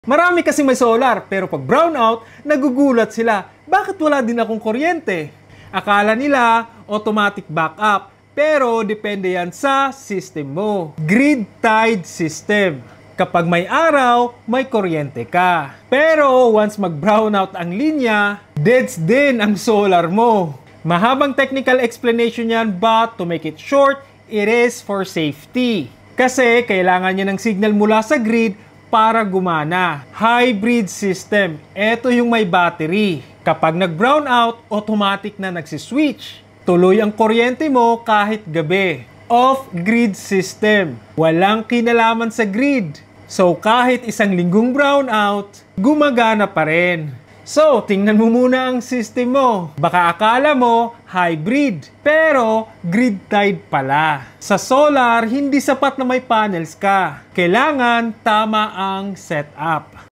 Marami kasi may solar, pero pag brownout, nagugulat sila. Bakit wala din akong kuryente? Akala nila automatic backup, pero depende yan sa system mo. Grid-tied system. Kapag may araw, may kuryente ka. Pero once mag-brownout ang linya, deads din ang solar mo. Mahabang technical explanation yan, but to make it short, it is for safety. Kasi kailangan niya ng signal mula sa grid para gumana. Hybrid system. Ito yung may battery. Kapag nag-brown out, automatic na nagsiswitch. Tuloy ang kuryente mo kahit gabi. Off-grid system. Walang kinalaman sa grid. So kahit isang linggong brown out, gumagana pa rin. So, tingnan mo muna ang system mo. Baka akala mo hybrid, pero grid-tied pala. Sa solar, hindi sapat na may panels ka. Kailangan tama ang setup.